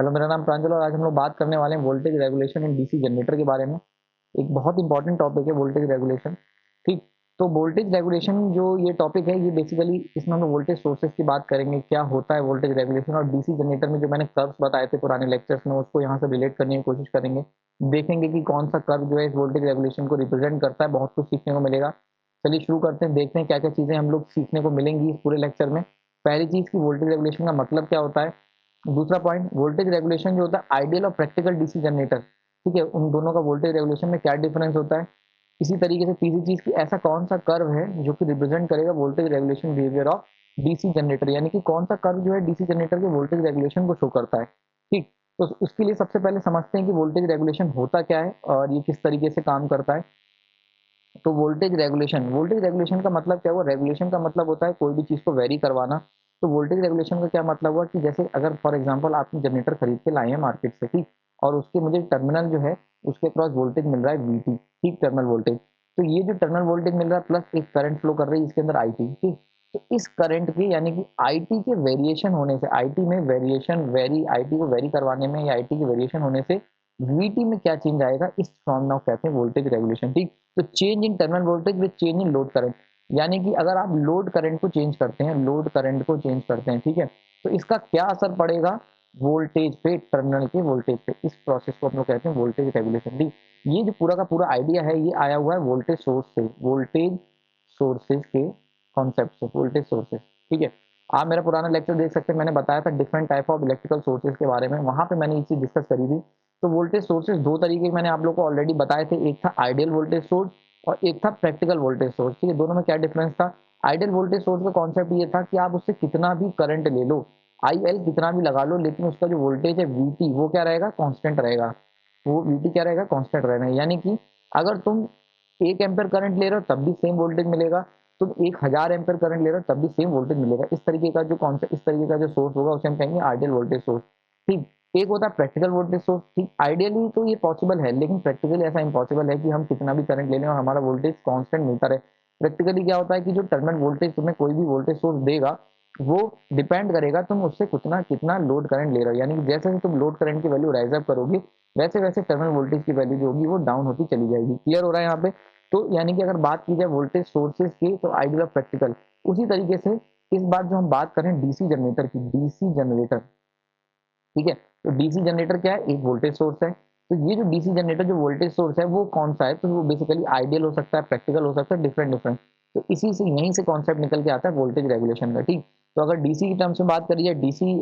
Hello, मेरा नाम प्रांजल और आज हम लोग बात करने वाले हैं voltage regulation in DC generator के बारे में। एक बहुत इंपॉर्टेंट टॉपिक है वोल्टेज रेगुलेशन। ठीक, तो वोल्टेज रेगुलेशन जो ये टॉपिक है, ये बेसिकली इसमें हम वोल्टेज सोर्सेज की बात करेंगे, क्या होता है वोल्टेज रेगुलेशन, और डीसी जनरेटर में जो मैंने कर्व्स बताए थे पुराने लेक्चर्स में, उसको यहाँ से रिलेट करने की कोशिश करेंगे। देखेंगे कि कौन सा कर्व जो है इस वोल्टेज रेगुलेशन को रिप्रेजेंट करता है। बहुत कुछ सीखने को मिलेगा। चलिए शुरू करते हैं, देखते हैं क्या क्या चीजें हम लोग सीखने को मिलेंगी इस पूरे लेक्चर में। पहली चीज की वोल्टेज रेगुलेशन का मतलब क्या होता है। दूसरा पॉइंट, वोल्टेज रेगुलेशन जो होता है आइडियल और प्रैक्टिकल डीसी जनरेटर, ठीक है, उन दोनों का वोल्टेज रेगुलेशन में क्या डिफरेंस होता है। इसी तरीके से तीसरी चीज की ऐसा कौन सा कर्व है जो कि रिप्रेजेंट करेगा voltage regulation behaviour of DC generator, यानी कि कौन सा कर्व जो है डीसी जनरेटर के वोल्टेज रेगुलेशन को शो करता है। ठीक, तो उसके लिए सबसे पहले समझते हैं कि वोल्टेज रेगुलेशन होता क्या है और ये किस तरीके से काम करता है। तो वोल्टेज रेगुलेशन का मतलब क्या हुआ। रेगुलेशन का मतलब होता है कोई भी चीज को वेरी करवाना। तो वोल्टेज रेगुलेशन का क्या मतलब हुआ कि जैसे अगर फॉर एग्जांपल आपने जनरेटर खरीद के लाए हैं मार्केट से, ठीक, और उसके मुझे टर्मिनल जो है उसके क्रॉस वोल्टेज मिल रहा है वीटी, ठीक, टर्मिनल वोल्टेज। तो ये जो टर्मिनल वोल्टेज मिल रहा है प्लस एक करंट फ्लो कर रही है इसके अंदर आईटी, ठीक। तो इस करंट के यानी कि आईटी के वेरिएशन होने से, आईटी में वेरिएशन, वेरी आईटी को वेरी करवाने में या आईटी के वेरिएशन होने से वीटी में क्या चेंज आएगा, इस फॉर्म में कहते हैं वोल्टेज रेगुलेशन। ठीक, तो change in terminal voltage with change in load current, यानी कि अगर आप लोड करंट को चेंज करते हैं, लोड करंट को चेंज करते हैं, ठीक है, तो इसका क्या असर पड़ेगा वोल्टेज पे, टर्मिनल के वोल्टेज पे। इस प्रोसेस को हम लोग कहते हैं वोल्टेज रेगुलेशन। ठीक, ये जो पूरा का पूरा आइडिया है ये आया हुआ है वोल्टेज सोर्स से, वोल्टेज सोर्सेज के कॉन्सेप्ट से, वोल्टेज सोर्सेज। ठीक है, आप मेरा पुराना लेक्चर देख सकते हैं, मैंने बताया था different type of electrical sources के बारे में, वहां पे मैंने ये चीज डिस्कस करी थी। तो वोल्टेज सोर्सेज दो तरीके के मैंने आप लोग को ऑलरेडी बताए थे, एक था आइडियल वोल्टेज सोर्स और एक था प्रैक्टिकल वोल्टेज सोर्स। ठीक है, दोनों में क्या डिफरेंस था। आइडियल वोल्टेज सोर्स का कॉन्सेप्ट ये था कि आप उससे कितना भी करंट ले लो, आईएल कितना भी लगा लो, लेकिन उसका जो वोल्टेज है वीटी वो क्या रहेगा, कांस्टेंट रहेगा। वो वीटी क्या रहेगा, कांस्टेंट रहेगा। यानी कि अगर तुम 1 एम्पियर करंट ले रहे हो तब भी सेम वोल्टेज मिलेगा, तुम 1000 एम्पियर करंट ले रहे हो तब भी सेम वोल्टेज मिलेगा। इस तरीके का जो कॉन्सेप्ट, इस तरीके का जो सोर्स होगा उसे हम कहेंगे आइडियल वोल्टेज सोर्स। ठीक, एक होता है प्रैक्टिकल वोल्टेज सोर्स। ठीक, आइडियली तो ये पॉसिबल है, लेकिन प्रैक्टिकली ऐसा इम्पॉसिबल है कि हम कितना भी करंट ले लें और हमारा वोल्टेज कांस्टेंट मिलता रहे। प्रैक्टिकली क्या होता है कि जो टर्मिनल वोल्टेज तुम्हें कोई भी वोल्टेज सोर्स देगा वो डिपेंड करेगा तुम उससे कितना कितना लोड करंट ले रहे हो। यानी कि जैसे जैसे तुम लोड करंट की वैल्यू राइज अप करोगे वैसे वैसे टर्मिनल वोल्टेज की वैल्यू जो होगी वो डाउन होती चली जाएगी। क्लियर हो रहा है यहाँ पे। तो यानी कि अगर बात की जाए वोल्टेज सोर्सेज की, तो आइडियल और प्रैक्टिकल उसी तरीके से। इस बार जो हम बात करें डीसी जनरेटर की, डीसी जनरेटर, ठीक है, तो डीसी जनरेटर क्या है, एक वोल्टेज सोर्स है। तो ये जो डीसी जनरेटर जो वोल्टेज सोर्स है वो कौन सा है, तो वो बेसिकली आइडियल हो सकता है, प्रैक्टिकल हो सकता है, डिफरेंट डिफरेंट। तो इसी से यहीं से कॉन्सेप्ट निकल के आता है वोल्टेज रेगुलेशन का। ठीक, तो अगर डीसी की टर्म्स में बात करी जाए, डीसी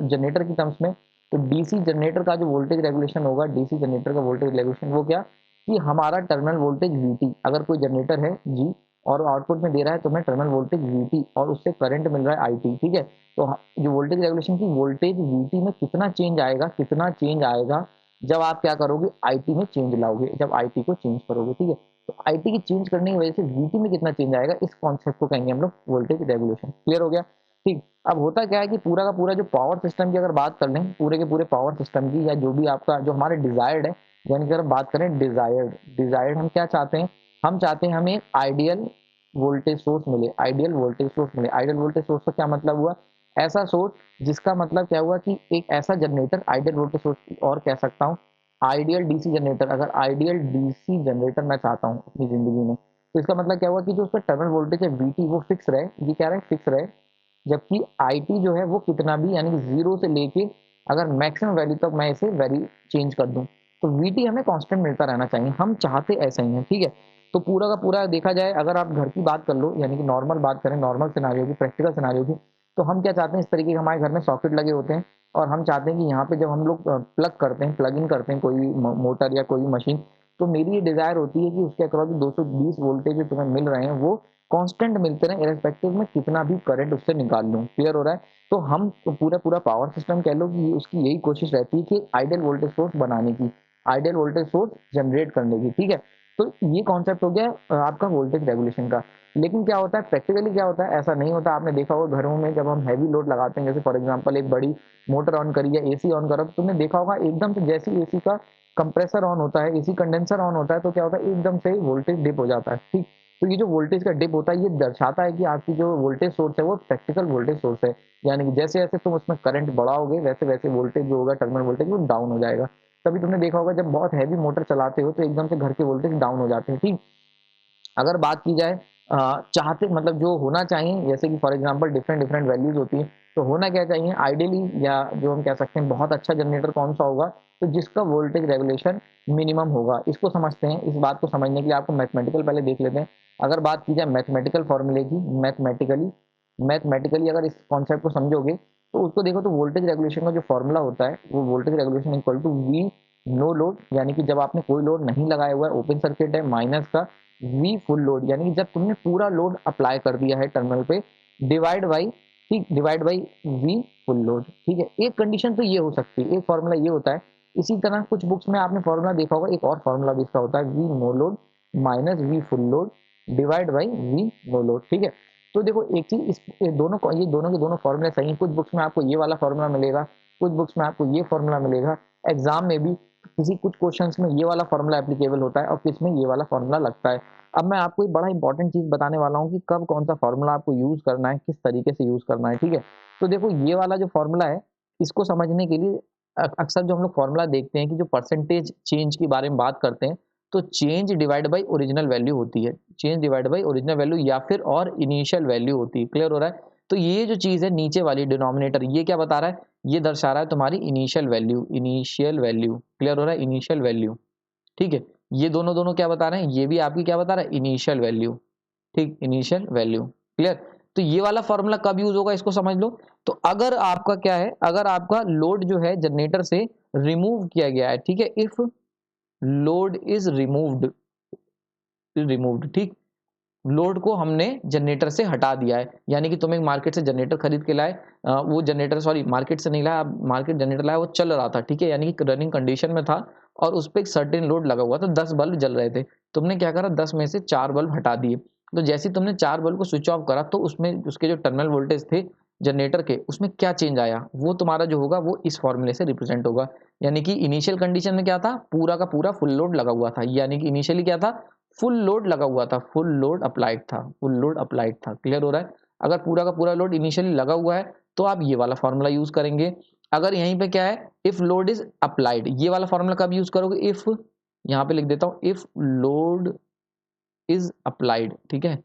जनरेटर की टर्म्स में, तो डीसी जनरेटर का जो वोल्टेज रेगुलेशन होगा, डीसी जनरेटर का वोल्टेज रेगुलेशन वो क्या, कि हमारा टर्मिनल वोल्टेज वीटी, अगर कोई जनरेटर है जी और आउटपुट में दे रहा है तो मैं टर्मिनल वोल्टेज वीटी और उससे करंट मिल रहा है आईटी, ठीक है। तो जो वोल्टेज रेगुलेशन की वोल्टेज वीटी में कितना चेंज आएगा, कितना चेंज आएगा जब आप क्या करोगे, आईटी में चेंज लाओगे, जब आईटी को चेंज करोगे, ठीक है। तो आईटी की चेंज करने की वजह से वीटी में कितना चेंज आएगा, इस कॉन्सेप्ट को कहेंगे हम लोग वोल्टेज रेगुलेशन। क्लियर हो गया। ठीक, अब होता क्या है कि पूरा का पूरा जो पावर सिस्टम की अगर बात कर लें, पूरे के पूरे पावर सिस्टम की, या जो भी आपका जो हमारे डिजायर्ड है, यानी कि अगर बात करें डिजायर्ड, डिजायर्ड हम क्या चाहते हैं, हम चाहते हैं हमें आइडियल वोल्टेज सोर्स मिले, आइडियल वोल्टेज सोर्स मिले। आइडियल वोल्टेज सोर्स का क्या मतलब हुआ, ऐसा सोर्स जिसका मतलब क्या हुआ कि एक ऐसा जनरेटर, आइडियल वोल्टेज सोर्स और कह सकता हूँ आइडियल डीसी जनरेटर। अगर आइडियल डीसी जनरेटर मैं चाहता हूँ अपनी जिंदगी में, तो इसका मतलब क्या हुआ कि जो उसका टर्मिनल वोल्टेज है वीटी वो फिक्स रहे, ये क्या रहे, फिक्स रहे, जबकि आईटी जो है वो कितना भी, यानी कि जीरो से लेके अगर मैक्सिमम वैल्यू तक मैं इसे वैल्यू चेंज कर दूं, तो वीटी हमें कांस्टेंट मिलता रहना चाहिए, हम चाहते ऐसा ही है, ठीक है। तो पूरा का पूरा देखा जाए, अगर आप घर की बात कर लो, यानी कि नॉर्मल बात करें, नॉर्मल सिनारियो की, प्रैक्टिकल सिनारियो की, तो हम क्या चाहते हैं, इस तरीके के हमारे घर में सॉकेट लगे होते हैं और हम चाहते हैं कि यहाँ पे जब हम लोग प्लग करते हैं, प्लग इन करते हैं कोई मोटर या कोई मशीन, तो मेरी ये डिजायर होती है कि उसके अक्रॉस 220 वोल्टेज जो तुम्हें मिल रहे हैं वो कांस्टेंट मिलते रहे, इरेस्पेक्टिव में कितना भी करंट उससे निकाल लूं। क्लियर हो रहा है। तो हम तो पूरा पूरा पावर सिस्टम कह लो कि उसकी यही कोशिश रहती है कि आइडियल वोल्टेज सोर्स बनाने की, आइडियल वोल्टेज सोर्स जनरेट करने की, ठीक है। तो ये कॉन्सेप्ट हो गया आपका वोल्टेज रेगुलेशन का। लेकिन क्या होता है प्रैक्टिकली, क्या होता है, ऐसा नहीं होता। आपने देखा होगा घरों में जब हम हैवी लोड लगाते हैं, जैसे फॉर एग्जांपल एक बड़ी मोटर ऑन करी या एसी ऑन करा, तो तुमने देखा होगा एकदम से जैसे एसी का कंप्रेसर ऑन होता है, एसी कंडेंसर ऑन होता है, तो क्या होता है एकदम से वोल्टेज डिप हो जाता है, ठीक। तो ये जो वोल्टेज का डिप होता है ये दर्शाता है कि आपकी जो वोल्टेज सोर्स है वो प्रैक्टिकल वोल्टेज सोर्स है, यानी कि जैसे जैसे तुम उसमें करंट बढ़ाओगे वैसे वैसे वोल्टेज जो होगा टर्मिनल वोल्टेज वो डाउन हो जाएगा। तभी तुमने देखा होगा जब बहुत हैवी मोटर चलाते हो तो एकदम से घर के वोल्टेज डाउन हो जाते हैं। ठीक, अगर बात की जाए चाहते मतलब जो होना चाहिए, जैसे कि for example different different values होती है, तो होना क्या चाहिए आइडियली, या जो हम कह सकते हैं बहुत अच्छा जनरेटर कौन सा होगा, तो जिसका वोल्टेज रेगुलेशन मिनिमम होगा। इसको समझते हैं, इस बात को समझने के लिए आपको मैथमेटिकल पहले देख लेते हैं। अगर बात की जाए मैथमेटिकल फॉर्मूले की, मैथमेटिकली अगर इस कॉन्सेप्ट को समझोगे तो उसको देखो, तो वोल्टेज रेगुलेशन का जो फॉर्मूला होता है वो voltage regulation equal to v no load, यानी कि जब आपने कोई लोड नहीं लगाया हुआ है, ओपन सर्किट है, माइनस का वी फुल लोड, यानी कि जब तुमने पूरा लोड अप्लाई कर दिया है टर्मिनल पे, डिवाइड बाई, ठीक, divide by we full load. ठीक है, एक कंडीशन तो ये हो सकती है, एक फॉर्मूला ये होता है। इसी तरह कुछ बुक्स में आपने फॉर्मूला देखा होगा, एक और फॉर्मूला भी इसका होता है, v no load minus v full load divide by v no load. ठीक है, तो देखो एक चीज, इस ये दोनों के दोनों फॉर्मूले सही हैं। कुछ बुक्स में आपको ये वाला फॉर्मूला मिलेगा, कुछ बुक्स में आपको ये फॉर्मूला मिलेगा। एग्जाम में भी किसी कुछ क्वेश्चंस में ये वाला फॉर्मूला एप्लीकेबल होता है और किस में ये वाला फॉर्मूला लगता है। अब मैं आपको एक बड़ा इंपॉर्टेंट चीज बताने वाला हूँ कि कब कौन सा फॉर्मूला आपको यूज करना है, किस तरीके से यूज करना है। ठीक है, तो देखो ये वाला जो फॉर्मूला है, इसको समझने के लिए अक्सर जो हम लोग फॉर्मूला देखते हैं कि जो परसेंटेज चेंज के बारे में बात करते हैं, तो change divide by original value होती है, change divide by original value या फिर और इनिशियल वैल्यू होती है। क्लियर हो रहा है? तो ये जो चीज है नीचे वाली डिनोमिनेटर, ये क्या बता रहा है, ये दर्शा रहा है तुम्हारी initial value, initial value. Clear हो रहा है? Initial value. ठीक है, ये दोनों दोनों क्या बता रहे हैं, ये भी आपकी क्या बता रहा है, इनिशियल वैल्यू। ठीक, इनिशियल वैल्यू। क्लियर? तो ये वाला फॉर्मूला कब यूज होगा इसको समझ लो। तो अगर आपका क्या है, अगर आपका लोड जो है जनरेटर से रिमूव किया गया है, ठीक है, इफ लोड इज रिमूव्ड, ठीक, लोड को हमने जनरेटर से हटा दिया है, यानी कि तुम एक मार्केट से जनरेटर खरीद के लाए, वो जनरेटर, सॉरी मार्केट से नहीं लाया, आप मार्केट जनरेटर लाया, वो चल रहा था, ठीक है, यानी कि रनिंग कंडीशन में था और उस पर एक सर्टेन लोड लगा हुआ था, 10 बल्ब जल रहे थे। तुमने क्या करा, 10 में से 4 बल्ब हटा दिए। तो जैसे ही तुमने 4 बल्ब को स्विच ऑफ करा तो उसमें उसके जो टर्मिनल वोल्टेज थे जनरेटर के, उसमें क्या चेंज आया, वो तुम्हारा जो होगा वो इस फॉर्मूले से रिप्रेजेंट होगा। यानी कि इनिशियल कंडीशन में क्या था, पूरा का पूरा फुल लोड लगा हुआ था, यानी कि इनिशियली क्या था, फुल लोड लगा हुआ था, फुल लोड अप्लाइड था, फुल लोड अप्लाइड था। क्लियर हो रहा है? अगर पूरा का पूरा लोड इनिशियली लगा हुआ है तो आप ये वाला फॉर्मूला यूज करेंगे। अगर यहीं पे क्या है, इफ लोड इज अप्लाइड, ये वाला फॉर्मूला कब यूज करोगे, इफ, यहां पे लिख देता हूं, इफ लोड इज अप्लाइड। ठीक है,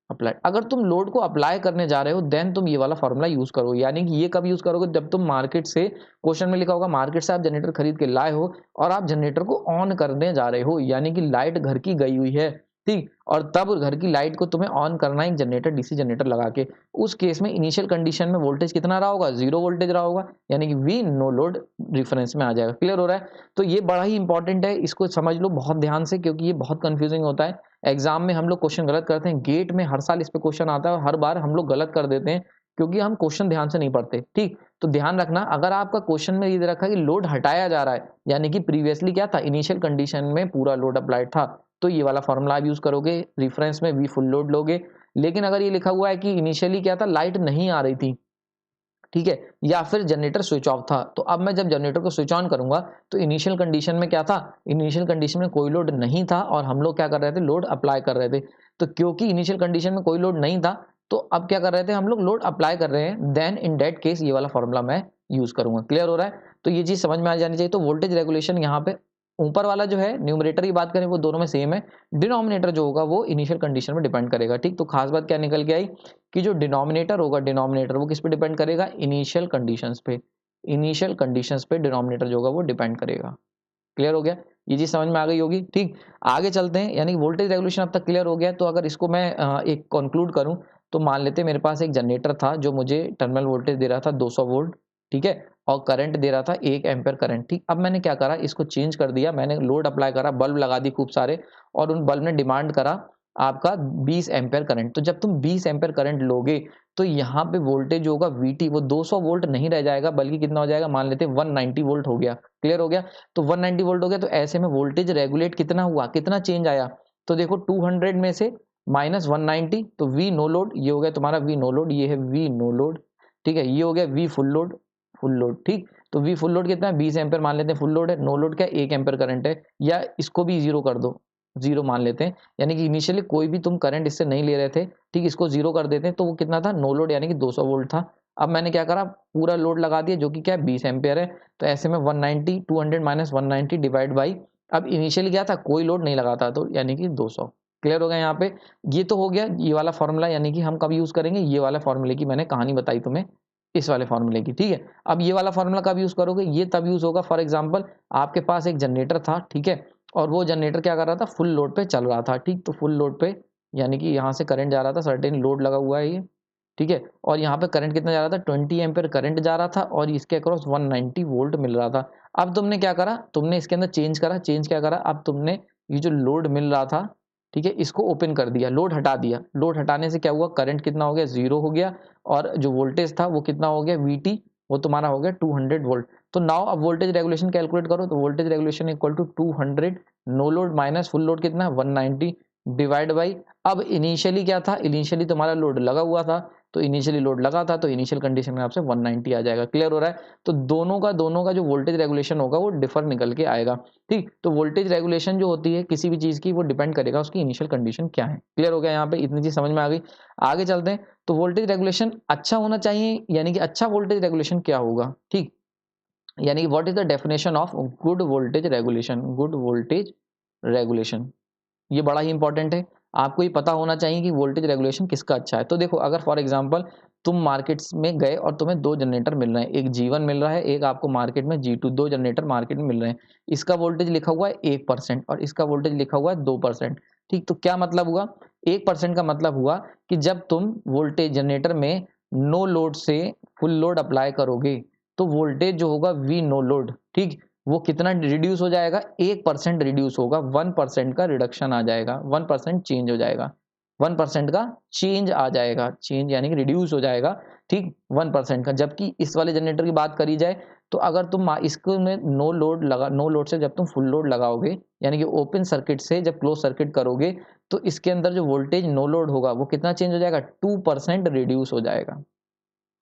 अप्लाई, अगर तुम लोड को अप्लाई करने जा रहे हो देन तुम ये वाला फॉर्मूला यूज करो। यानी कि ये कब यूज करोगे, जब तुम मार्केट से, क्वेश्चन में लिखा होगा मार्केट से आप जनरेटर खरीद के लाए हो और आप जनरेटर को ऑन करने जा रहे हो, यानी कि लाइट घर की गई हुई है, ठीक, और तब घर की लाइट को तुम्हें ऑन करना है एक जनरेटर, डीसी जनरेटर लगा के। उस केस में इनिशियल कंडीशन में वोल्टेज कितना रहा होगा, 0 वोल्टेज रहा होगा, यानी कि वी नो लोड रिफरेंस में आ जाएगा। क्लियर हो रहा है? तो ये बड़ा ही इंपॉर्टेंट है, इसको समझ लो बहुत ध्यान से, क्योंकि ये बहुत कंफ्यूजिंग होता है। एग्जाम में हम लोग क्वेश्चन गलत करते हैं, गेट में हर साल इस पे क्वेश्चन आता है और हर बार हम लोग गलत कर देते हैं क्योंकि हम क्वेश्चन ध्यान से नहीं पढ़ते। ठीक, तो ध्यान रखना, अगर आपका क्वेश्चन में ये दे रखा है कि लोड हटाया जा रहा है, यानी कि प्रीवियसली क्या था, इनिशियल कंडीशन में पूरा लोड अप्लाइड था, तो ये वाला फॉर्मूला आप यूज करोगे, रेफरेंस में वी फुल लोड लोगे। लेकिन अगर ये लिखा हुआ है कि इनिशियली क्या था, लाइट नहीं आ रही थी, ठीक है, या फिर जनरेटर स्विच ऑफ था, तो अब मैं जब जनरेटर को स्विच ऑन करूंगा तो इनिशियल कंडीशन में क्या था, इनिशियल कंडीशन में कोई लोड नहीं था और हम लोग क्या कर रहे थे, लोड अप्लाई कर रहे थे। तो क्योंकि इनिशियल कंडीशन में कोई लोड नहीं था, तो अब क्या कर रहे थे हम लोग, लोड अप्लाई कर रहे हैं, देन इन दैट केस ये वाला फॉर्मूला मैं यूज करूंगा। क्लियर हो रहा है? तो ये चीज समझ में आ जानी चाहिए। तो वोल्टेज रेगुलेशन यहाँ पे ऊपर वाला जो है न्यूमरेटर की बात करें वो दोनों में सेम है, डिनोमिनेटर जो होगा वो इनिशियल कंडीशन में डिपेंड करेगा। ठीक, तो खास बात क्या निकल के आई कि जो डिनोमिनेटर होगा, डिनोमिनेटर वो किस पे डिपेंड करेगा, इनिशियल कंडीशंस पे, इनिशियल कंडीशंस पे डिनोमिनेटर जो होगा वो डिपेंड करेगा। क्लियर हो गया? ये चीज समझ में आ गई होगी। ठीक, आगे चलते हैं, यानी वोल्टेज रेगुलेशन अब तक क्लियर हो गया। तो अगर इसको मैं एक कंक्लूड करूं, तो मान लेते मेरे पास एक जनरेटर था जो मुझे टर्मिनल वोल्टेज दे रहा था 200 वोल्ट, ठीक है, और करंट दे रहा था 1 एम्पियर करंट। ठीक, अब मैंने क्या करा, इसको चेंज कर दिया, मैंने लोड अप्लाई करा, बल्ब लगा दी खूब सारे, और उन बल्ब ने डिमांड करा आपका 20 एम्पियर करंट। तो जब तुम 20 एम्पियर करंट लोगे तो यहाँ पे वोल्टेज होगा VT, वो 200 वोल्ट नहीं रह जाएगा, बल्कि कितना हो जाएगा, मान लेते 190 वोल्ट हो गया। क्लियर हो गया? तो 190 वोल्ट हो गया, तो ऐसे में वोल्टेज रेगुलेट कितना हुआ, कितना चेंज आया, तो देखो 200 में से माइनस 190, तो वी नो लोड, ये हो गया तुम्हारा वी नो लोड, ये है वी नो लोड, ठीक है, ये हो गया we full load, full load. ठीक, तो वी फुल लोड कितना है, 20 एम्पियर मान लेते हैं फुल लोड है, नो लोड क्या 1 एम्पियर करंट है, या इसको भी जीरो कर दो, जीरो मान लेते हैं, यानी कि इनिशियली कोई भी तुम करंट इससे नहीं ले रहे थे, ठीक, इसको जीरो कर देते हैं तो वो कितना था, नो लोड यानी कि 200 वोल्ट था। अब मैंने क्या करा, पूरा लोड लगा दिया जो कि क्या है 20 एम्पियर है, तो ऐसे में 190 200 माइनस 190 डिवाइड बाई, अब इनिशियली क्या था, कोई लोड नहीं लगा था तो यानी कि 200। क्लियर हो गया यहाँ पे। ये तो हो गया ये वाला फॉर्मूला, यानी कि हम कब यूज करेंगे, ये वाला फॉर्मूले की मैंने कहानी बताई तुम्हें, इस वाले फॉर्मूले की, ठीक है। अब ये वाला फॉर्मूला कब यूज करोगे, ये तब यूज होगा, फॉर एग्जांपल आपके पास एक जनरेटर था, ठीक है, और वो जनरेटर क्या कर रहा था, फुल लोड पे चल रहा था, ठीक, तो फुल लोड पे यानी कि यहाँ से करंट जा रहा था, सर्टेन लोड लगा हुआ है ये, ठीक है, और यहाँ पे करंट कितना जा रहा था, 20 एम्पियर करंट जा रहा था और इसके अक्रॉस 190 वोल्ट मिल रहा था। अब तुमने क्या करा, तुमने इसके अंदर चेंज करा, चेंज क्या करा, अब तुमने ये जो लोड मिल रहा था, ठीक है, इसको ओपन कर दिया, लोड हटा दिया, लोड हटाने से क्या हुआ, करंट कितना हो गया, जीरो हो गया, और जो वोल्टेज था वो कितना हो गया, वीटी, वो तुम्हारा हो गया 200 वोल्ट। तो नाउ अब वोल्टेज रेगुलेशन कैलकुलेट करो, तो voltage regulation equal to 200 no load minus full load कितना, 190 डिवाइड बाई, अब इनिशियली क्या था, इनिशियली तुम्हारा लोड लगा हुआ था, तो इनिशियली लोड लगा था तो इनिशियल कंडीशन में आपसे 190 आ जाएगा। क्लियर हो रहा है। तो दोनों का जो वोल्टेज रेगुलेशन होगा वो डिफर निकल के आएगा। ठीक, तो वोल्टेज रेगुलेशन जो होती है किसी भी चीज की, वो डिपेंड करेगा उसकी इनिशियल कंडीशन क्या है। क्लियर हो गया, यहाँ पे इतनी चीज समझ में आ गई। आगे चलते हैं। तो वोल्टेज रेगुलेशन अच्छा होना चाहिए, यानी कि अच्छा वोल्टेज रेगुलेशन क्या होगा, ठीक, यानी कि what is the definition of good voltage regulation, good voltage regulation, ये बड़ा ही इंपॉर्टेंट है। आपको ये पता होना चाहिए कि वोल्टेज रेगुलेशन किसका अच्छा है। तो देखो, अगर फॉर एग्जांपल तुम मार्केट्स में गए और तुम्हें दो जनरेटर मिल रहे हैं, एक G1 मिल रहा है, एक आपको मार्केट में G2, दो जनरेटर मार्केट में मिल रहे हैं। इसका वोल्टेज लिखा हुआ है 1% और इसका वोल्टेज लिखा हुआ है 2%। ठीक, तो क्या मतलब हुआ, 1% का मतलब हुआ कि जब तुम वोल्टेज जनरेटर में नो लोड से फुल लोड अप्लाई करोगे तो वोल्टेज जो होगा वी नो लोड, ठीक, वो कितना रिड्यूस हो जाएगा, 1% रिड्यूस होगा, 1% का रिडक्शन आ जाएगा, 1% चेंज हो जाएगा, 1% का चेंज आ जाएगा, चेंज यानी कि रिड्यूस हो जाएगा, ठीक, 1% का। जबकि इस वाले जनरेटर की बात करी जाए तो अगर तुम इसको में नो लोड से जब तुम फुल लोड लगाओगे, यानी कि ओपन सर्किट से जब क्लोज सर्किट करोगे, तो इसके अंदर जो वोल्टेज नो लोड होगा वो कितना चेंज हो जाएगा, 2% रिड्यूस हो जाएगा।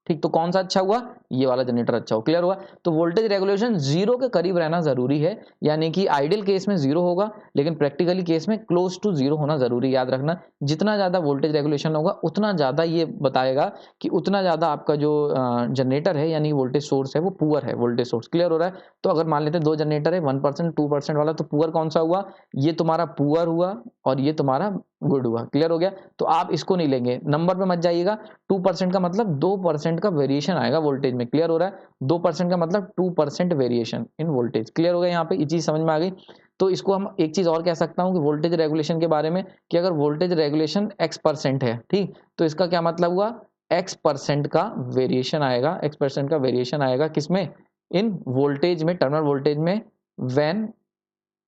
ठीक, तो कौन सा अच्छा हुआ, ये वाला जनरेटर अच्छा हो। क्लियर हुआ। तो वोल्टेज रेगुलेशन जीरो के करीब रहना जरूरी है, यानी कि आइडियल केस में जीरो होगा, लेकिन प्रैक्टिकली केस में क्लोज टू जीरो होना जरूरी। याद रखना, जितना ज्यादा वोल्टेज रेगुलेशन होगा उतना ज्यादा ये बताएगा कि उतना ज्यादा आपका जो जनरेटर है यानी वोल्टेज सोर्स है वो पुअर है, वोल्टेज सोर्स। क्लियर हो रहा है। तो अगर मान लेते हैं दो जनरेटर है, 1% 2% वाला, तो पुअर कौन सा हुआ, ये तुम्हारा पुअर हुआ और ये तुम्हारा गुड हुआ। क्लियर हो गया। तो आप इसको नहीं लेंगे, नंबर पे मत जाइएगा। 2% का मतलब 2% का वेरिएशन आएगा वोल्टेज में। क्लियर हो रहा है। 2% का मतलब 2% वेरिएशन इन वोल्टेज। क्लियर हो गया, यहाँ पे ये चीज समझ में आ गई। तो इसको हम एक चीज और कह सकता हूँ कि वोल्टेज रेगुलेशन के बारे में, कि अगर वोल्टेज रेगुलेशन X% है, ठीक, तो इसका क्या मतलब हुआ, X% का वेरिएशन आएगा, X% का वेरिएशन आएगा किसमें, इन वोल्टेज में, टर्मिनल वोल्टेज में, व्हेन,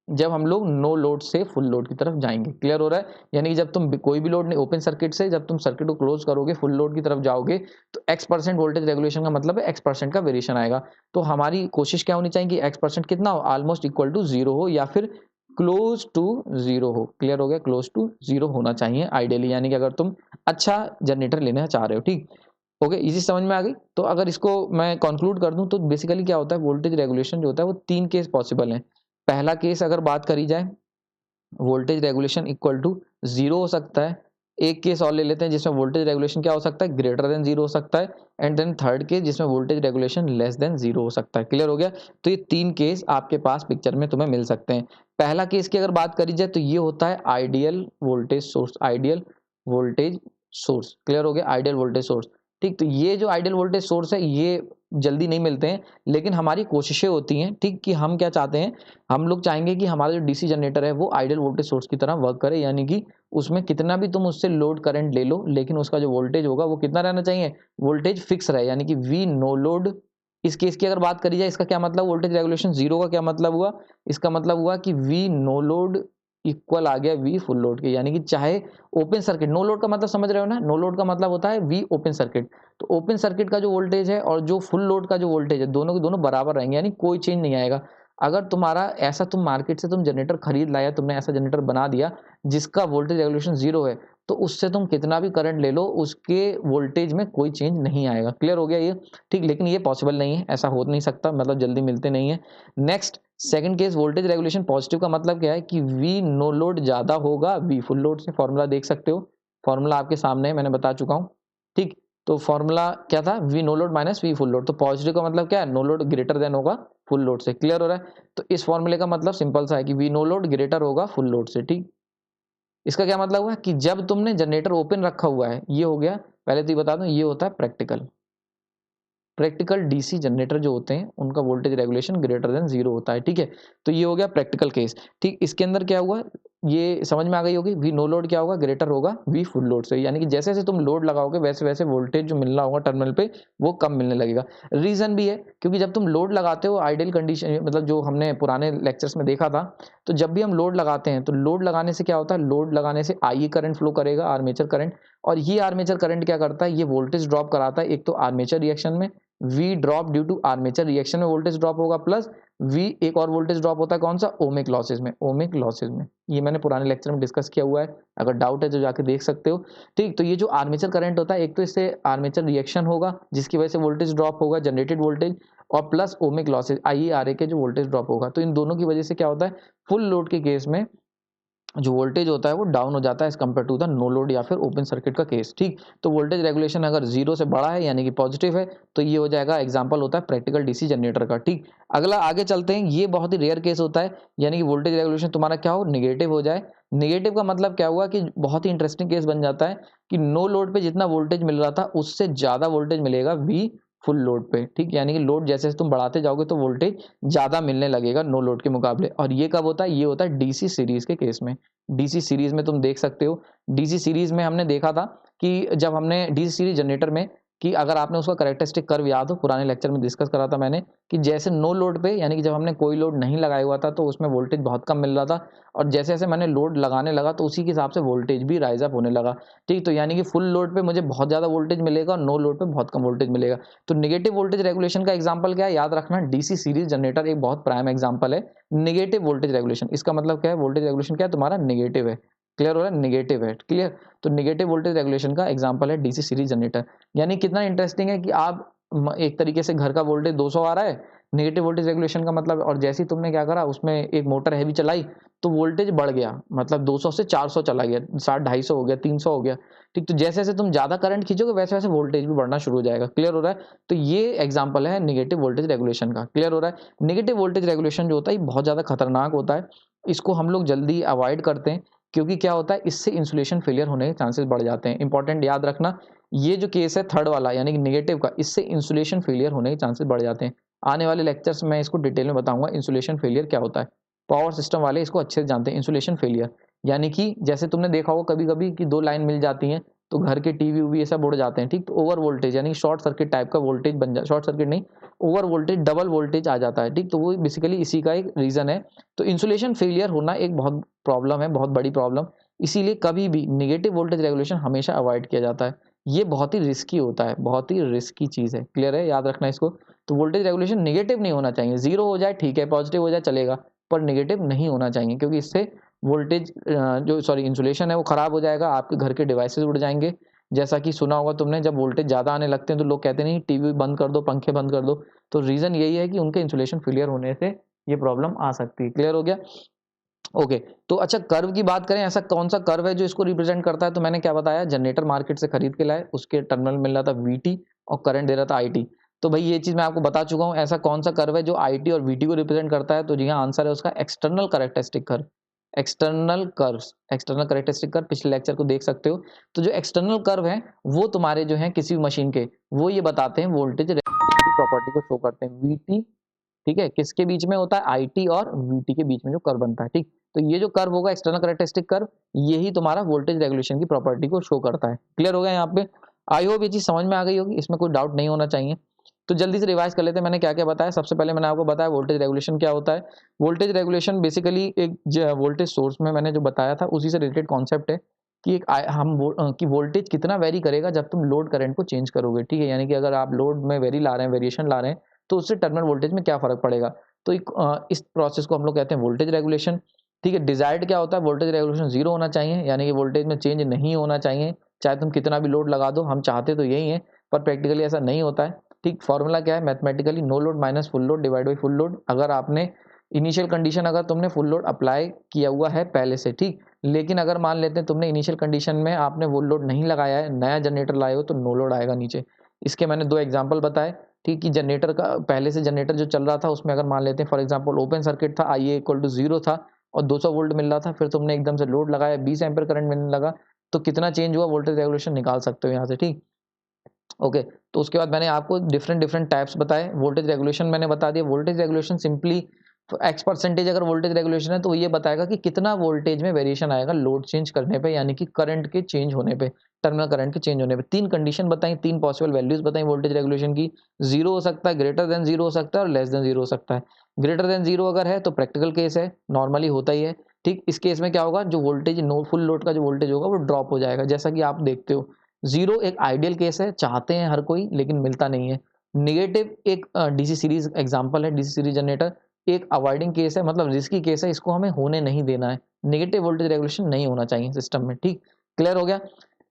जब हम लोग नो लोड से फुल लोड की तरफ जाएंगे। क्लियर हो रहा है। यानी कि जब तुम कोई भी लोड नहीं, ओपन सर्किट से जब तुम सर्किट को क्लोज करोगे, फुल लोड की तरफ जाओगे, तो X% वोल्टेज रेगुलेशन का मतलब है X% का वेरिएशन आएगा। तो हमारी कोशिश क्या होनी चाहिए कि X% कितना हो, ऑलमोस्ट इक्वल टू जीरो हो या फिर क्लोज टू जीरो हो। क्लियर हो गया, क्लोज टू जीरो होना चाहिए आइडियली, यानी कि अगर तुम अच्छा जनरेटर लेना चाह रहे हो। ठीक, ओके, इजी समझ में आ गई। तो अगर इसको मैं कंक्लूड कर दूं तो बेसिकली क्या होता है, वोल्टेज रेगुलेशन जो होता है वो तीन केस पॉसिबल है। पहला केस अगर बात करी जाए, voltage regulation equal to zero हो सकता है। एक केस और ले लेते हैं जिसमें वोल्टेज रेगुलेशन क्या हो सकता है, ग्रेटर देन जीरो हो सकता है। एंड देन थर्ड केस जिसमें voltage regulation less than zero हो सकता है। क्लियर हो गया। तो ये तीन केस आपके पास पिक्चर में तुम्हें मिल सकते हैं। पहला केस की अगर बात करी जाए तो ये होता है ideal voltage source, ideal voltage source. Clear हो गया, आइडियल वोल्टेज सोर्स। ठीक, तो ये जो आइडियल वोल्टेज सोर्स है ये जल्दी नहीं मिलते हैं, लेकिन हमारी कोशिशें होती हैं, ठीक, कि हम क्या चाहते हैं, हम लोग चाहेंगे कि हमारा जो डीसी जनरेटर है वो आइडियल वोल्टेज सोर्स की तरह वर्क करे, यानी कि उसमें कितना भी तुम उससे लोड करंट ले लो, लेकिन उसका जो वोल्टेज होगा वो कितना रहना चाहिए, वोल्टेज फिक्स रहे, यानी कि वी नो लोड। इस केस की अगर बात करी जाए, इसका क्या मतलब, वोल्टेज रेगुलेशन जीरो का क्या मतलब हुआ, इसका मतलब हुआ कि वी नो लोड इक्वल आ गया वी फुल लोड के, यानी कि चाहे ओपन सर्किट, नो लोड का मतलब समझ रहे हो ना, नो लोड का मतलब होता है वी ओपन सर्किट। तो ओपन सर्किट का जो वोल्टेज है और जो फुल लोड का जो वोल्टेज है, दोनों के दोनों बराबर रहेंगे, यानी कोई चेंज नहीं आएगा। अगर तुम्हारा ऐसा, तुम मार्केट से तुम जनरेटर खरीद लाया, तुमने ऐसा जनरेटर बना दिया जिसका वोल्टेज रेगुलेशन जीरो है, तो उससे तुम कितना भी करंट ले लो उसके वोल्टेज में कोई चेंज नहीं आएगा। क्लियर हो गया ये। ठीक, लेकिन ये पॉसिबल नहीं है, ऐसा हो नहीं सकता, मतलब जल्दी मिलते नहीं है। Next, second case voltage regulation positive का मतलब क्या है कि वी नो लोड ज्यादा होगा वी फुल लोड से। फॉर्मूला देख सकते हो, फॉर्मूला आपके सामने है, मैंने बता चुका हूं। ठीक, तो फॉर्मूला क्या था, v no load minus v full load. तो पॉजिटिव का मतलब क्या है, नो लोड ग्रेटर देन होगा फुल लोड से। क्लियर हो रहा है? तो इस फॉर्मूले का मतलब सिंपल सा है कि वी नो लोड ग्रेटर होगा फुल लोड से। ठीक, इसका क्या मतलब हुआ कि जब तुमने जनरेटर ओपन रखा हुआ है, ये हो गया, पहले तो ये बता दूं, ये होता है प्रैक्टिकल। प्रैक्टिकल डीसी जनरेटर जो होते हैं उनका वोल्टेज रेगुलेशन ग्रेटर देन 0 होता है। ठीक है, तो ये हो गया प्रैक्टिकल केस। ठीक, इसके अंदर क्या हुआ, ये समझ में आ गई होगी। वी नो लोड क्या होगा, ग्रेटर होगा वी फुल लोड से। यानी कि जैसे जैसे तुम लोड लगाओगे वैसे वैसे वोल्टेज जो मिलना होगा टर्मिनल पे वो कम मिलने लगेगा। रीजन भी है क्योंकि जब तुम लोड लगाते हो आइडियल कंडीशन, मतलब जो हमने पुराने लेक्चर्स में देखा था, तो जब भी हम लोड लगाते हैं तो लोड लगाने से क्या होता है, लोड लगाने से आई करंट फ्लो करेगा, आर्मेचर करंट। और ये आर्मेचर करंट क्या करता है, ये वोल्टेज ड्रॉप कराता है। एक तो आर्मेचर रिएक्शन में V drop due to armature reaction में वोल्टेज ड्रॉप होगा, प्लस V एक और वोल्टेज ड्रॉप होता है कौन सा, ओमिक लॉसेज में। ओमिक लॉसेज में ये मैंने पुराने लेक्चर में डिस्कस किया हुआ है, अगर डाउट है तो जाके देख सकते हो। ठीक, तो ये जो आर्मेचर करंट होता है, एक तो इससे आर्मेचर रिएक्शन होगा जिसकी वजह से वोल्टेज ड्रॉप होगा, जनरेटेड वोल्टेज, और plus ohmic losses IE RA के जो वोल्टेज ड्रॉप होगा। तो इन दोनों की वजह से क्या होता है, फुल लोड के केस में जो वोल्टेज होता है वो डाउन हो जाता है as compare to the no load या फिर ओपन सर्किट का केस। ठीक, तो वोल्टेज रेगुलेशन अगर 0 से बड़ा है यानी कि पॉजिटिव है, तो ये हो जाएगा, एग्जांपल होता है प्रैक्टिकल डीसी जनरेटर का। ठीक, अगला आगे चलते हैं, ये बहुत ही रेयर केस होता है, यानी कि वोल्टेज रेगुलेशन तुम्हारा क्या हो, निगेटिव हो जाए। निगेटिव का मतलब क्या हुआ कि बहुत ही इंटरेस्टिंग केस बन जाता है कि नो लोड पे जितना वोल्टेज मिल रहा था उससे ज्यादा वोल्टेज मिलेगा वी फुल लोड पे। ठीक, यानी कि लोड जैसे जैसे तुम बढ़ाते जाओगे तो वोल्टेज ज्यादा मिलने लगेगा नो लोड के मुकाबले। और ये कब होता है, ये होता है डीसी सीरीज के केस में। डीसी सीरीज में तुम देख सकते हो, डीसी सीरीज में हमने देखा था कि जब हमने डीसी सीरीज जनरेटर में, कि अगर आपने उसका कैरेक्टरिस्टिक कर्व याद हो, पुराने लेक्चर में डिस्कस करा था मैंने, कि जैसे नो लोड पे यानी कि जब हमने कोई लोड नहीं लगाया हुआ था तो उसमें वोल्टेज बहुत कम मिल रहा था, और जैसे जैसे मैंने लोड लगाने लगा तो उसी के हिसाब से वोल्टेज भी राइज अप होने लगा। ठीक, तो यानी कि फुल लोड पे मुझे बहुत ज्यादा वोल्टेज मिलेगा और नो लोड पे बहुत कम वोल्टेज मिलेगा। तो नेगेटिव वोल्टेज रेगुलेशन का एग्जाम्पल क्या है, याद रखना, डीसी सीरीज जनरेटर एक बहुत प्राइम एग्जाम्पल है नेगेटिव वोल्टेज रेगुलेशन। इसका मतलब क्या है, वोल्टेज रेगुलेशन क्या है तुम्हारा, नेगेटिव है। क्लियर हो रहा है, नेगेटिव है। क्लियर, तो नेगेटिव वोल्टेज रेगुलेशन का एग्जांपल है डीसी सीरीज जनरेटर। यानी कितना इंटरेस्टिंग है कि आप एक तरीके से घर का वोल्टेज 200 आ रहा है, नेगेटिव वोल्टेज रेगुलेशन का मतलब, और जैसे ही तुमने क्या करा उसमें एक मोटर हैवी चलाई तो वोल्टेज बढ़ गया, मतलब 200 से 400 चला गया, 60 250 हो गया, 300 हो गया। ठीक, तो जैसे जैसे तुम ज्यादा करंट खींचोगे वैसे वैसे वोल्टेज भी बढ़ना शुरू हो जाएगा। क्लियर हो रहा है, तो ये एग्जाम्पल है नेगेटिव वोल्टेज रेगुलेशन का। क्लियर हो रहा है, नेगेटिव वोल्टेज रेगुलेशन जो होता है बहुत ज्यादा खतरनाक होता है, इसको हम लोग जल्दी अवॉइड करते हैं क्योंकि क्या होता है, इससे इंसुलेशन फेलियर होने के चांसेस बढ़ जाते हैं। इंपॉर्टेंट याद रखना, ये जो केस है थर्ड वाला यानी कि नेगेटिव का, इससे इंसुलेशन फेलियर होने के चांसेस बढ़ जाते हैं। आने वाले लेक्चर्स में इसको डिटेल में बताऊंगा इंसुलेशन फेलियर क्या होता है। पावर सिस्टम वाले इसको अच्छे से जानते हैं। इंसुलेशन फेलियर यानी कि जैसे तुमने देखा होगा कभी कभी कि दो लाइन मिल जाती हैं तो घर के टीवी उवी ये सब उड़ जाते हैं। ठीक, तो ओवर वोल्टेज यानी शॉर्ट सर्किट टाइप का वोल्टेज बन जाता, शॉर्ट सर्किट नहीं, ओवर वोल्टेज डबल वोल्टेज आ जाता है। ठीक, तो वो बेसिकली इसी का एक रीजन है। तो इंसुलेशन फेलियर होना एक बहुत प्रॉब्लम है, बहुत बड़ी प्रॉब्लम। इसीलिए कभी भी नेगेटिव वोल्टेज रेगुलेशन हमेशा अवॉइड किया जाता है। ये बहुत ही रिस्की होता है, बहुत ही रिस्की चीज है। क्लियर है, याद रखना इसको। तो वोल्टेज रेगुलेशन नेगेटिव नहीं होना चाहिए, जीरो हो जाए ठीक है, पॉजिटिव हो जाए चलेगा, पर नेगेटिव नहीं होना चाहिए क्योंकि इससे वोल्टेज जो सॉरी इंसुलेशन है वो खराब हो जाएगा, आपके घर के डिवाइसेस उड़ जाएंगे। जैसा कि सुना होगा तुमने, जब वोल्टेज ज्यादा आने लगते हैं तो लोग कहते नहीं टीवी बंद कर दो, पंखे बंद कर दो, तो रीजन यही है कि उनके इंसुलेशन फेलियर होने से ये प्रॉब्लम आ सकती है। क्लियर हो गया, ओके। तो अच्छा, कर्व की बात करें, ऐसा कौन सा कर्व है जो इसको रिप्रेजेंट करता है, तो मैंने क्या बताया, जनरेटर मार्केट से खरीद के लाए, उसके टर्मिनल मिल रहा था VT और करंट दे रहा था IT। तो भाई ये चीज मैं आपको बता चुका हूं, ऐसा कौन सा कर्व है जो IT और VT को रिप्रेजेंट करता है, तो जी हाँ, आंसर है उसका external characteristic curve. External curves, external characteristic curve पिछले लेक्चर को देख सकते हो। तो जो एक्सटर्नल कर्व है वो तुम्हारे जो है किसी भी मशीन के, वो ये बताते हैं वोल्टेज प्रॉपर्टी को शो करते हैं। VT, ठीक है, किसके बीच में होता है, IT और VT के बीच में जो कर्व बनता है। ठीक, तो ये जो कर्व होगा एक्सटर्नल कैरेक्टरिस्टिक कर्व, यही तुम्हारा वोल्टेज रेगुलेशन की प्रॉपर्टी को शो करता है। क्लियर हो गया यहाँ पे, आई होप ये चीज समझ में आ गई होगी, इसमें कोई डाउट नहीं होना चाहिए। तो जल्दी से रिवाइज कर लेते हैं, मैंने क्या क्या बताया। सबसे पहले मैंने आपको बताया वोल्टेज रेगुलेशन क्या होता है। वोल्टेज रेगुलेशन बेसिकली एक वोल्टेज सोर्स में मैंने जो बताया था उसी से रिलेटेड कॉन्सेप्ट है कि एक कि वोल्टेज कितना वेरी करेगा जब तुम लोड करंट को चेंज करोगे। ठीक है, यानी कि अगर आप लोड में वेरी ला रहे हैं, वेरिएशन ला रहे हैं, तो उससे टर्मिनल वोल्टेज में क्या फर्क पड़ेगा। तो इस प्रोसेस को हम लोग कहते हैं वोल्टेज रेगुलेशन। ठीक है, डिजायर्ड क्या होता है, वोल्टेज रेगुलेशन 0 होना चाहिए, यानी कि वोल्टेज में चेंज नहीं होना चाहिए, चाहे तुम कितना भी लोड लगा दो। हम चाहते तो यही है पर प्रैक्टिकली ऐसा नहीं होता है। ठीक, फॉर्मूला क्या है mathematically, no load minus full load divide by full load. अगर आपने इनिशियल कंडीशन अगर तुमने फुल लोड अप्लाई किया हुआ है पहले से, ठीक, लेकिन अगर मान लेते हैं तुमने इनिशियल कंडीशन में आपने फुल लोड नहीं लगाया है, नया जनरेटर लाए हो, तो नो लोड आएगा नीचे। इसके मैंने 2 एग्जांपल बताए, ठीक, कि जनरेटर का पहले से जनरेटर जो चल रहा था उसमें अगर मान लेते हैं फॉर एग्जांपल ओपन सर्किट था, IA इक्वल टू 0 था और 200 वोल्ट मिल रहा था, फिर तुमने एकदम से लोड लगाया, 20 एम्पीयर करंट मिलने लगा, तो कितना चेंज हुआ वोल्टेज रेगुलेशन निकाल सकते हो यहाँ से, ठीक। ओके, तो उसके बाद मैंने आपको डिफरेंट डिफरेंट टाइप्स बताए। वोल्टेज रेगुलेशन मैंने बता दिया। Voltage regulation simply x percentage अगर वोल्टेज रेगुलेशन है तो ये बताएगा कि कितना वोल्टेज में वेरिएशन आएगा लोड चेंज करने पे, यानी कि करंट के चेंज होने पे, टर्मिनल करंट के चेंज होने पे। 3 कंडीशन बताई, 3 पॉसिबल वैल्यूज बताई वोल्टेज रेगुलेशन की। 0 हो सकता है, ग्रेटर देन 0 हो सकता है और लेस देन 0 हो सकता है। ग्रेटर देन 0 अगर है तो प्रैक्टिकल केस है, नॉर्मली होता ही है, ठीक। इस केस में क्या होगा, जो वोल्टेज नो फुल लोड का जो वोल्टेज होगा वो ड्रॉप हो जाएगा, जैसा कि आप देखते हो। 0 एक आइडियल केस है, चाहते हैं हर कोई लेकिन मिलता नहीं है। नेगेटिव एक डीसी सीरीज एग्जांपल है, डीसी सीरीज जनरेटर एक अवॉइडिंग केस है, मतलब रिस्की केस है, इसको हमें होने नहीं देना है। नेगेटिव वोल्टेज रेगुलेशन नहीं होना चाहिए सिस्टम में, ठीक। क्लियर हो गया?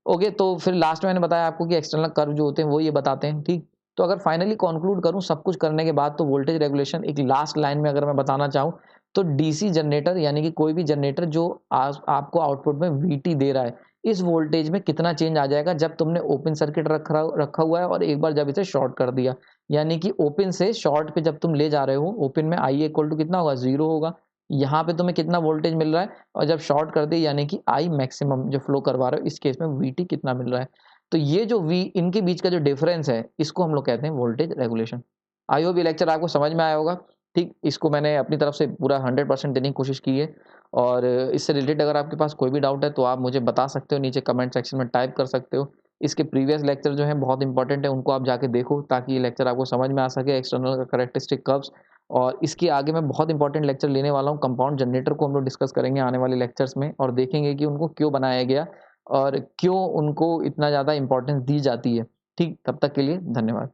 ओके, तो फिर लास्ट में मैंने बताया आपको कि एक्सटर्नल कर्व जो होते हैं वो ये बताते हैं, ठीक। तो अगर फाइनली कंक्लूड करूं सब कुछ करने के बाद, तो वोल्टेज रेगुलेशन एक लास्ट लाइन में अगर मैं बताना चाहूं तो डीसी जनरेटर यानी कि कोई भी जनरेटर जो आपको आउटपुट में वीटी दे रहा है, इस वोल्टेज में कितना चेंज आ जाएगा जब तुमने ओपन सर्किट रखा हुआ है और एक बार जब इसे शॉर्ट कर दिया, यानी कि ओपन से शॉर्ट पे जब तुम ले जा रहे हो, ओपन में आई इक्वल टू कितना होगा, 0 होगा। यहाँ पे तुम्हें कितना वोल्टेज मिल रहा है, और जब शॉर्ट कर दिया यानी कि आई मैक्सिमम जो फ्लो करवा रहे हो, इस केस में वीटी कितना मिल रहा है। तो ये जो वी इनके बीच का जो डिफरेंस है, इसको हम लोग कहते हैं वोल्टेज रेगुलेशन। आई होप ये लेक्चर आपको समझ में आया होगा, ठीक। इसको मैंने अपनी तरफ से पूरा 100% देने की कोशिश की है, और इससे रिलेटेड अगर आपके पास कोई भी डाउट है तो आप मुझे बता सकते हो, नीचे कमेंट सेक्शन में टाइप कर सकते हो। इसके प्रीवियस लेक्चर जो हैं बहुत इंपॉर्टेंट है, उनको आप जाके देखो ताकि ये लेक्चर आपको समझ में आ सके, एक्सटर्नल का कैरेक्टरिस्टिक कर्व्स। और इसके आगे मैं बहुत इंपॉर्टेंट लेक्चर लेने वाला हूँ, कंपाउंड जनरेटर को हम लोग डिस्कस करेंगे आने वाले लेक्चर्स में, और देखेंगे कि उनको क्यों बनाया गया और क्यों उनको इतना ज़्यादा इंपॉर्टेंस दी जाती है, ठीक। तब तक के लिए धन्यवाद।